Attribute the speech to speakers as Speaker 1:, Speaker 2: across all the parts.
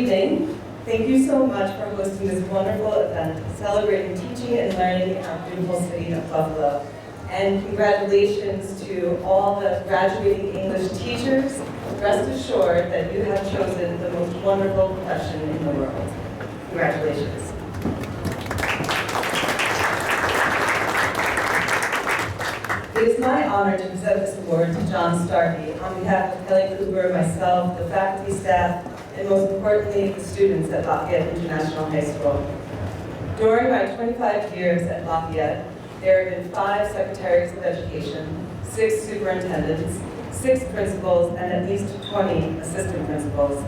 Speaker 1: evening. Thank you so much for hosting this wonderful event celebrating teaching and learning in our beautiful city of Buffalo. And congratulations to all the graduating English teachers. Rest assured that you have chosen the most wonderful profession in the world. Congratulations. It is my honor to present this award to John Starkey on behalf of Kelly Cooper, myself, the faculty, staff, and most importantly, the students at Lafayette International High School. During my 25 years at Lafayette, there have been 5 secretaries of education, 6 superintendents, 6 principals, and at least 20 assistant principals.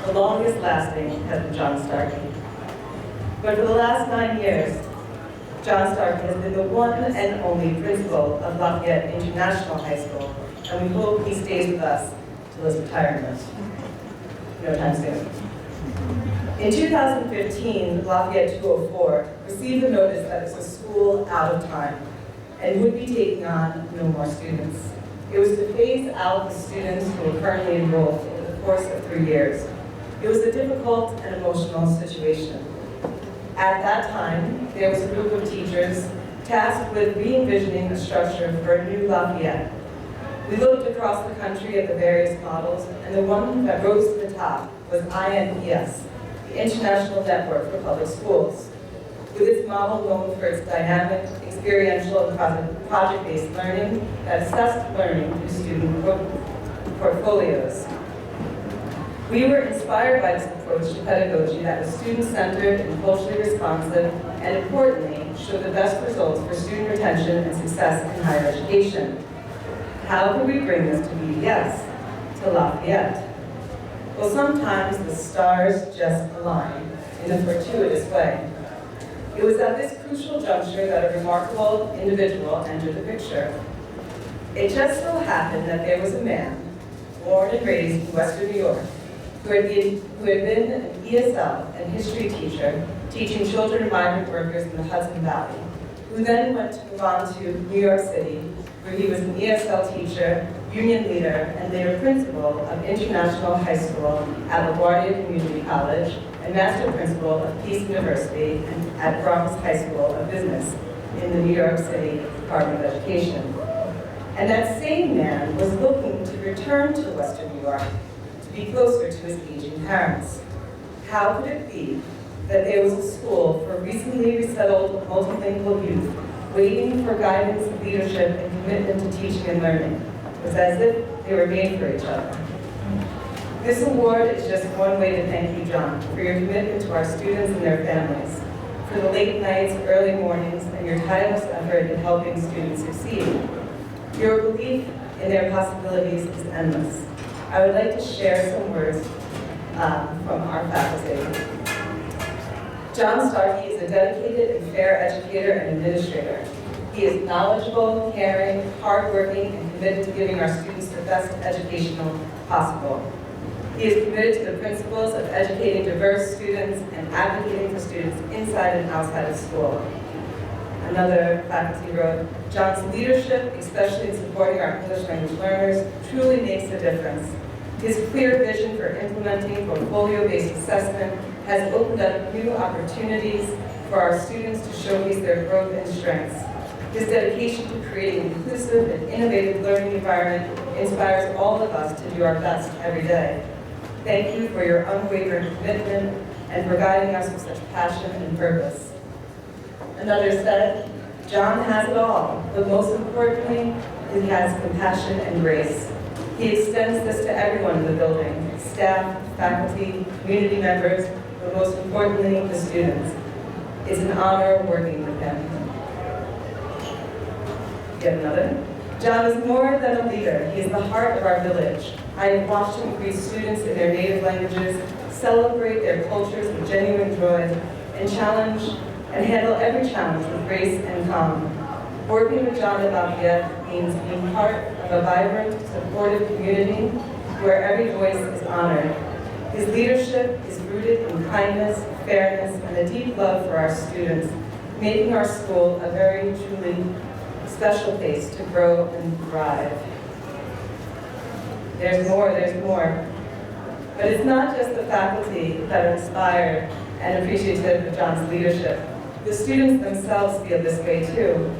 Speaker 1: The longest lasting has been John Starkey. But for the last 9 years, John Starkey has been the one and only principal of Lafayette International High School, and we hope he stays with us till his retirement. No time soon. In 2015, Lafayette 204 received a notice that it was a school out of time and would be taking on no more students. It was to phase out the students who were currently enrolled over the course of 3 years. It was a difficult and emotional situation. At that time, there was a group of teachers tasked with re-envisioning a structure for a new Lafayette. We looked across the country at the various models, and the one that rose to the top was INPS, the International Network for Public Schools. With its model known for its dynamic, experiential, and project-based learning that assessed learning through student portfolios. We were inspired by this approach to pedagogy that was student-centered and culturally responsive, and importantly, showed the best results for student retention and success in higher education. How could we bring this to BDS, to Lafayette? Well, sometimes the stars just align in a fortuitous way. It was at this crucial juncture that a remarkable individual entered the picture. It just so happened that there was a man, born and raised in Western New York, who had been an ESL and history teacher, teaching children of migrant workers in the Hudson Valley, who then went to move on to New York City, where he was an ESL teacher, union leader, and later principal of International High School at Guardia Community College, and master principal of Peace and Diversity at Bronx High School of Business in the New York City Department of Education. And that same man was looking to return to Western New York to be closer to his aging parents. How could it be that there was a school for recently resettled multilingual youth waiting for guidance, leadership, and commitment to teaching and learning? It was as if they were made for each other. This award is just one way to thank you, John, for your commitment to our students and their families, for the late nights, early mornings, and your tireless effort in helping students succeed. Your belief in their possibilities is endless. I would like to share some words from our faculty. John Starkey is a dedicated and fair educator and administrator. He is knowledgeable, caring, hardworking, and committed to giving our students the best educational possible. He is committed to the principles of educating diverse students and advocating for students inside and outside of school. Another faculty wrote, John's leadership, especially in supporting our English language learners, truly makes a difference. His clear vision for implementing portfolio-based assessment has opened up new opportunities for our students to showcase their growth and strengths. His dedication to creating an inclusive and innovative learning environment inspires all of us to do our best every day. Thank you for your unwavering commitment and for guiding us with such passion and purpose. Another said, John has it all, but most importantly, he has compassion and grace. He extends this to everyone in the building, staff, faculty, community members, but most importantly, the students. It's an honor working with him. Yet another. John is more than a leader. He is the heart of our village. I have watched him greet students in their native languages, celebrate their cultures with genuine joy, and handle every challenge with grace and calm. Working with John at Lafayette means being part of a vibrant, supportive community where every voice is honored. His leadership is rooted in kindness, fairness, and a deep love for our students, making our school a very truly special place to grow and thrive. There's more. But it's not just the faculty that are inspired and appreciative of John's leadership. The students themselves feel this way too.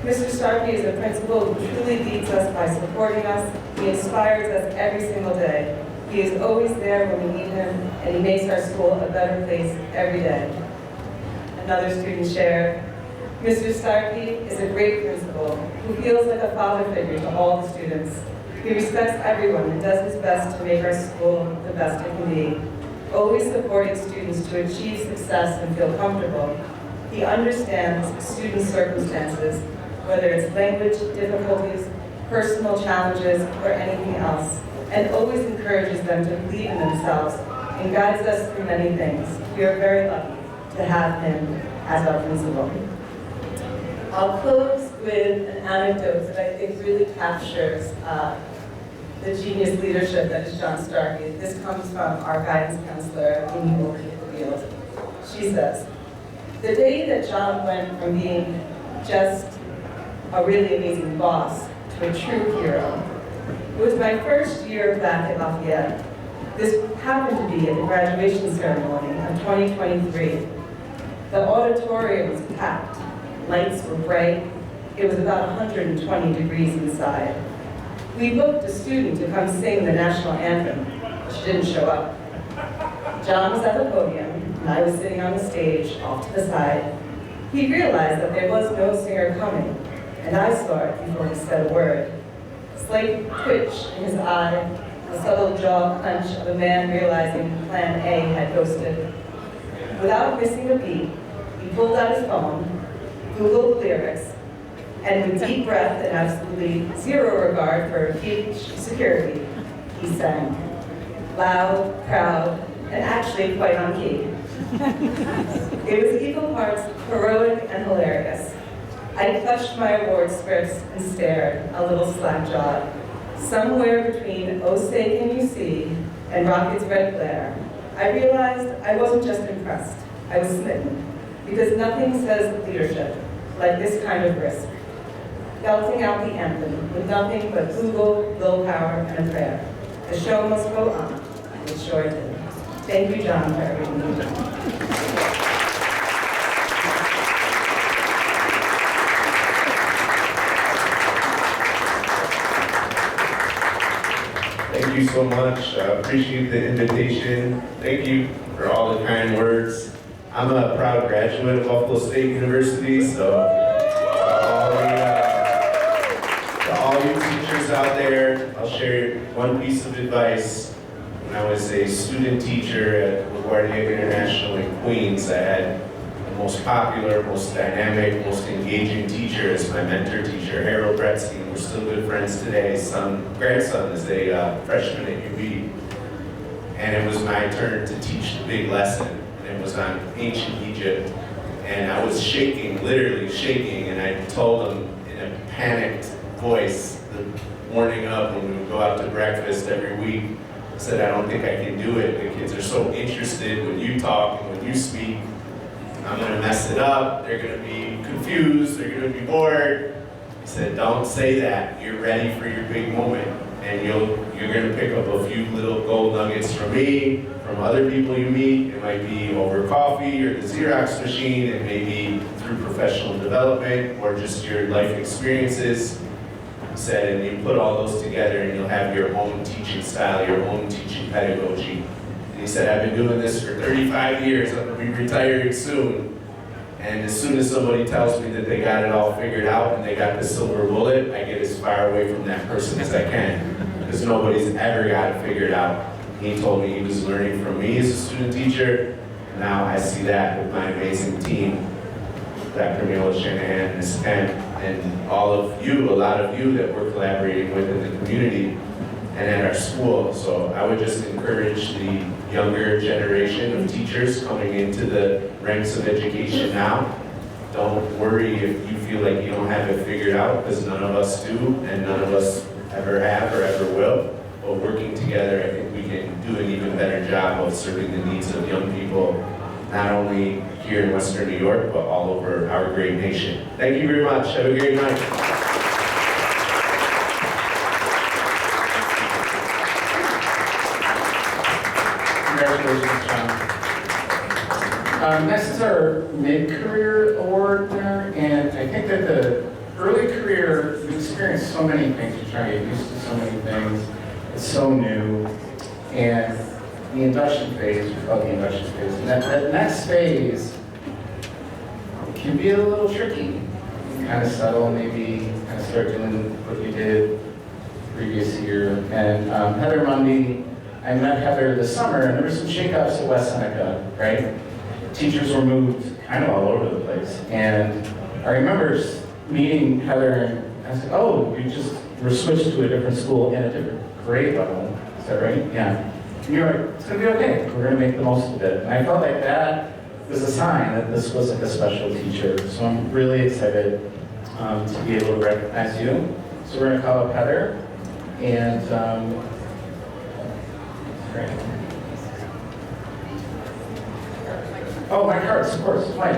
Speaker 1: Mr. Starkey is a principal who truly leads us by supporting us. He inspires us every single day. He is always there when we need him, and he makes our school a better place every day. Another student shared, Mr. Starkey is a great principal who feels like a father figure to all the students. He respects everyone and does his best to make our school the best it can be, always supporting students to achieve success and feel comfortable. He understands students' circumstances, whether it's language difficulties, personal challenges, or anything else, and always encourages them to believe in themselves and guides us through many things. We are very lucky to have him as our principal. I'll close with an anecdote that I think really captures the genius leadership that is John Starkey. This comes from our guidance counselor, Renewals Initiative. She says, the day that John went from being just a really amazing boss to a true hero. It was my first year back at Lafayette. This happened to be at the graduation ceremony of 2023. The auditorium was packed, lights were bright, it was about 120 degrees inside. We booked a student to come sing the national anthem. She didn't show up. John was at the podium, and I was sitting on the stage off to the side. He realized that there was no singer coming, and I saw it before he said a word. Slight twitch in his eye, a subtle jaw clench of a man realizing Plan A had ghosted. Without missing a beat, he pulled out his phone, Googled the lyrics, and with deep breath and absolutely zero regard for peach security, he sang. Loud, proud, and actually quite on key. It was equal parts heroic and hilarious. I clutched my award scripts and stared, a little slack-jawed. Somewhere between Oh Say Can You See and Rocket's red glare, I realized I wasn't just impressed, I was smitten. Because nothing says leadership like this kind of risk. Belting out the anthem with nothing but Google, willpower, and a prayer. The show must go on, and it sure did. Thank you, John, for everything you've done.
Speaker 2: Thank you so much. I appreciate the invitation. Thank you for all the kind words. I'm a proud graduate of Buffalo State University, so to all you teachers out there, I'll share one piece of advice. When I was a student teacher at Guardia International in Queens, I had the most popular, most dynamic, most engaging teacher as my mentor teacher, Harold Bretsky. We're still good friends today. His grandson is a freshman at UB. And it was my turn to teach the big lesson. And it was on ancient Egypt. And I was shaking, literally shaking, and I told him in a panicked voice the morning of when we would go out to breakfast every week, I said, I don't think I can do it. The kids are so interested when you talk and when you speak. I'm gonna mess it up, they're gonna be confused, they're gonna be bored. He said, don't say that. You're ready for your big moment. And you're gonna pick up a few little gold nuggets from me, from other people you meet. It might be over coffee or the Xerox machine, it may be through professional development or just your life experiences. He said, and you put all those together and you'll have your own teaching style, your own teaching pedagogy. And he said, I've been doing this for 35 years, I'm gonna be retiring soon. And as soon as somebody tells me that they got it all figured out and they got the silver bullet, I get as far away from that person as I can, because nobody's ever got it figured out. He told me he was learning from me as a student teacher. Now I see that with my amazing team, Dr. Mila Shanahan, Ms. Kemp, and all of you, a lot of you that we're collaborating with in the community and at our school. So I would just encourage the younger generation of teachers coming into the ranks of education now. Don't worry if you feel like you don't have it figured out, because none of us do, and none of us ever have or ever will. But working together, I think we can do an even better job of serving the needs of young people, not only here in Western New York, but all over our great nation. Thank you very much. Have a great night.
Speaker 3: Next is our mid-career award winner, and I think that the early career, we experienced so many things, you're trying to get used to so many things, it's so new, and the induction phase, we call it the induction phase, and that next phase can be a little tricky. Kind of settle, maybe kind of start doing what you did previous year. And Heather Mundy, I met Heather this summer, and there were some shakeups at West Seneca, right? Teachers were moved kind of all over the place. And I remember meeting Heather, and I said, oh, you just were switched to a different school in a different grade level. Is that right? Yeah. And you're like, it's going to be okay. We're going to make the most of it. And I felt like that was a sign that this was like a special teacher. So I'm really excited to be able to recognize you. So we're going to call up Heather. And great. Oh, my cards, of course. Fine.